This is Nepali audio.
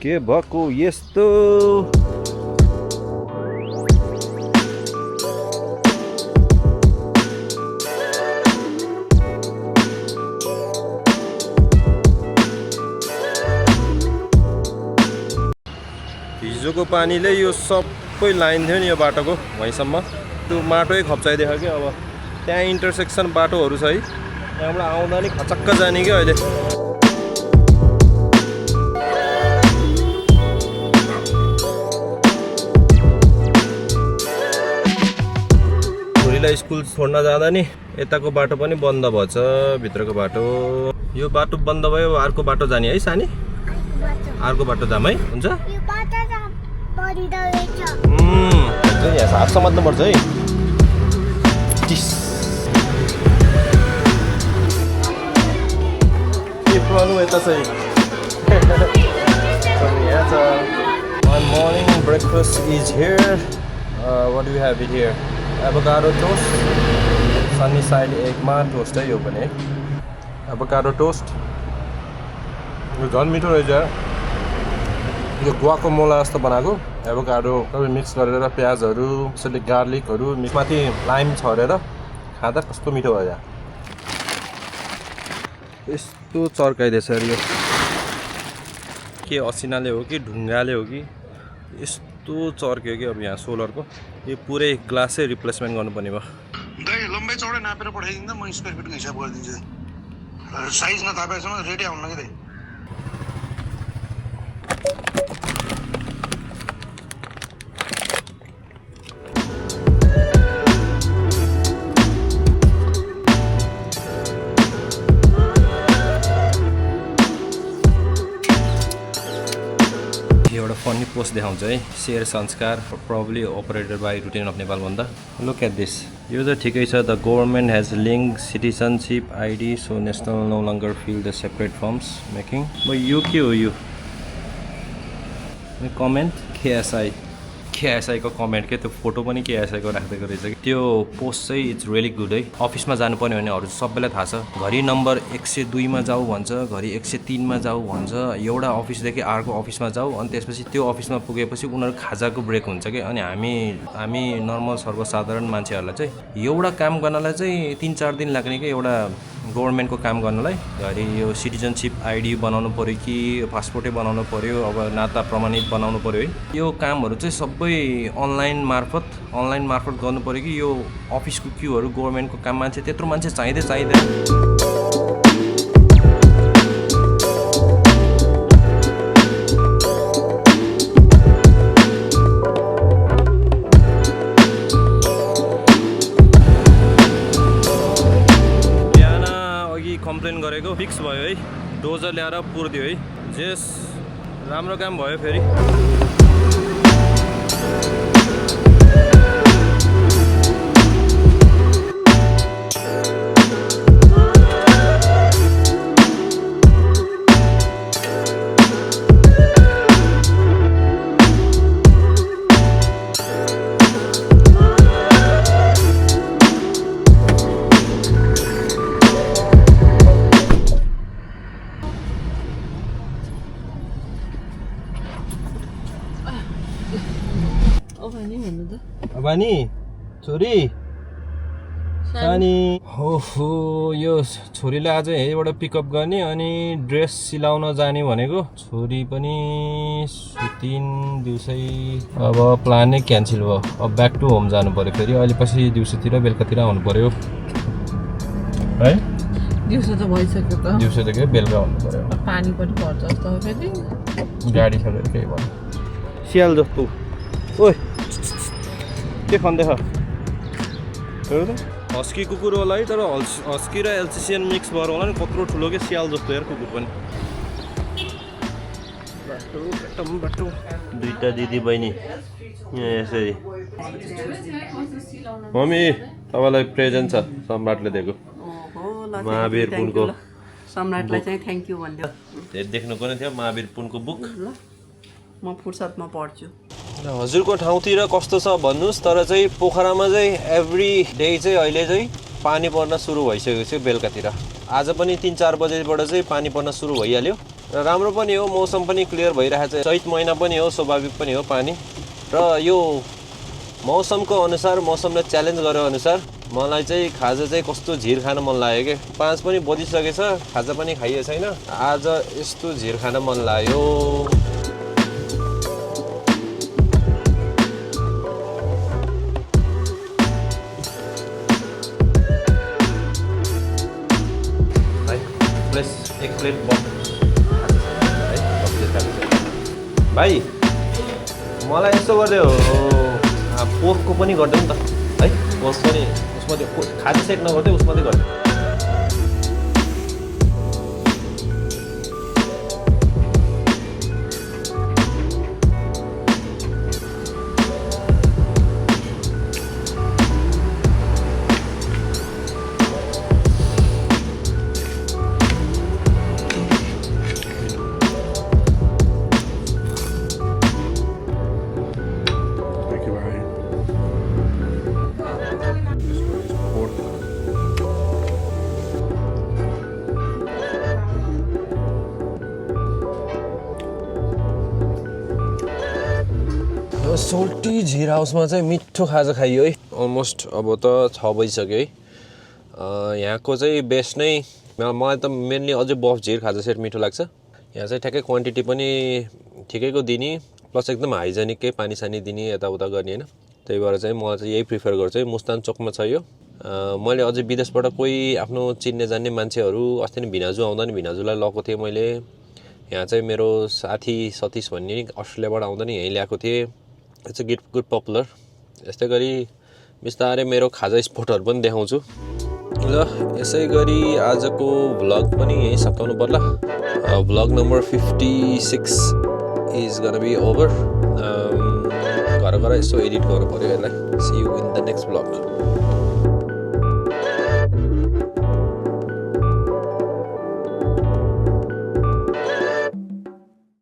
के भएको यस्तो हिजोको पानीले यो सबै लाइन थियो नि यो बाटोको वहीँसम्म त्यो माटै खप्चाइदियो कि अब त्यहाँ इन्टरसेक्सन बाटोहरू छ है त्यहाँबाट आउँदा नि खचक्क जाने कि अहिले छोरीलाई स्कुल छोड्न जाँदा नि यताको बाटो पनि बन्द भएछ भित्रको बाटो यो बाटो बन्द भयो अर्को बाटो जाने है सानी अर्को बाटो जाम है हुन्छ यहाँ हात समात्नुपर्छ है यता चाहिँ यहाँ छ One morning breakfast is here. What do we have it here? Avocado toast. Sunny side egg ma toast है यो पनि avocado toast. यो झन् मिठो रहेछ यो guacamole जस्तो बनाएको एभोकाडो सबै मिक्स गरेर प्याजहरू त्यसैले गार्लिकहरू माथि लाइम छरेर खाँदा कस्तो मिठो भयो यस्तो चर्काइदिएछ यो के असिनाले हो कि ढुङ्गाले हो कि यस्तो चर्क्यो कि अब यहाँ सोलरको यो पुरै ग्लासै रिप्लेसमेन्ट गर्नुपर्ने भयो दाइ लम्बाइ चौडाइ नापेर पठाइदिँदा म स्क्वायर फिटको हिसाब गरिदिन्छु साइज नथापेसम्म रेडी आउनु कि दाइ एउटा फनी पोस्ट देखाउँछ है शेयर संस्कार probably operated by Routine of Nepal भन्दा look at this यो त ठिकै छ the government has linked citizenship ID so national no longer fill the separate forms making but यो के हो यो कमेन्ट KSI को कमेन्ट के त्यो फोटो पनि KSI को राख्दैको रहेछ कि त्यो पोस्ट चाहिँ इट्स रियली गुड है अफिसमा जानुपर्ने भनेहरू सबैलाई थाहा छ घरि नम्बर 102 मा जाऊ भन्छ घरि 103 मा जाऊ भन्छ एउटा अफिसदेखि अर्को अफिसमा जाऊ अनि त्यसपछि त्यो अफिसमा पुगेपछि उनीहरू खाजाको ब्रेक हुन्छ कि अनि हामी नर्मल सर्वसाधारण मान्छेहरूलाई चाहिँ एउटा काम गर्नलाई चाहिँ 3-4 दिन लाग्ने कि एउटा गभर्नमेन्टको काम गर्नलाई घरि यो सिटिजनशिप आइडी बनाउनु पर्यो कि पासपोर्टै बनाउनु पर्यो अब नाता प्रमाणित बनाउनु पर्यो है यो कामहरू चाहिँ सबै अनलाइन मार्फत गर्नु पर्यो कि यो अफिसको क्यूहरू गभर्नमेन्टको काम मान्छे त्यत्रो मान्छे चाहिँदैन कम्प्लेन गरेको फिक्स भयो है डोजर ल्याएर पुर्दियो है जेस राम्रो काम भयो फेरि बानी छोरी सानी हो यो छोरीलाई आज यहीँबाट पिकअप गर्ने अनि ड्रेस सिलाउन जाने भनेको छोरी पनि सुतिन दिउँसै अब प्लानै क्यान्सल भयो अब ब्याक टु होम जानु पर्यो फेरि अहिले पछि दिउँसोतिर बेलुकातिर आउनु पर्यो है दिउँसो त भइसक्यो त दिउँसो त के बेलुका आउनु पर्यो पानी पनि पर्छ जस्तो हो फेरि गाडी छ केही भयो सियाल जस्तो ओइ के खन्दैछ हस्की कुकुर होला है तर हस्की र एल्सिसियन मिक्स भएर होला नि कत्रो ठुलो के स्याल जस्तो यार कुकुर पनि बाटो दुईटा दिदी बहिनी यहाँ यसरी मम्मी तपाईँलाई प्रेजेन्ट छ सम्राटले दिएको महावीर पुनको सम्राटलाई चाहिँ थ्याङ्क यू भनिदियो देख्नुको नै थियो महावीर पुनको बुक म फुर्सदमा पढ्छु हजुरको ठाउँतिर कस्तो छ भन्नुहोस् तर चाहिँ पोखरामा चाहिँ एभ्री डे चाहिँ अहिले चाहिँ पानी पर्न सुरु भइसकेको छ बेलुकातिर आज पनि 3-4 बजेबाट चाहिँ पानी पर्न सुरु भइहाल्यो र राम्रो पनि हो, मौसम पनि क्लियर भइरहेको छ। चैत महिना पनि हो, स्वाभाविक पनि हो पानी। र यो मौसमको अनुसार, मौसमले च्यालेन्ज गरे अनुसार मलाई चाहिँ खाजा चाहिँ कस्तो झिर खान मन लाग्यो कि 5 पनि बजिसकेछ, खाजा पनि खाइएको छैन। आज यस्तो झिर खान मन लाग्यो। एक प्लेट भाइ मलाई यस्तो गरिदियो पोर्कको पनि गरिदिउँ नि त है। पोर्क पनि उसमा त्यो खाजा सेट नगर्दै उसमा चाहिँ गरिदिउँ। सोल्टी झिर हाउसमा चाहिँ मिठो खाजा खाइयो है। अलमोस्ट अब त 6 बजिसक्यो है। यहाँको चाहिँ बेस्ट नै मलाई त मेनली अझै बफ झिर खाजा सेट मिठो लाग्छ। यहाँ चाहिँ ठ्याक्कै क्वान्टिटी पनि ठिकैको दिने, प्लस एकदम हाइजेनिकै पानी सानी दिने यताउता गर्ने होइन। त्यही भएर चाहिँ मलाई चाहिँ यही प्रिफर गर्छु है। मुस्तान चोकमा छ यो। मैले अझै विदेशबाट कोही आफ्नो चिन्ने जान्ने मान्छेहरू अस्ति नै भिनाजु आउँदा नि भिनाजुलाई लगाएको थिएँ मैले। यहाँ चाहिँ मेरो साथी सतीश भन्ने अस्ट्रेलियाबाट आउँदा नि यहीँ ल्याएको थिएँ। It's a good popular. यस्तै गरी बिस्तारै मेरो खाजा स्पोटहरू पनि देखाउँछु ल। यसै गरी आजको भ्लग पनि यहीँ सकाउनु पर्ला। Vlog number 56 is gonna be over. घर यसो एडिट गर्नु पऱ्यो यसलाई। See you in the next vlog.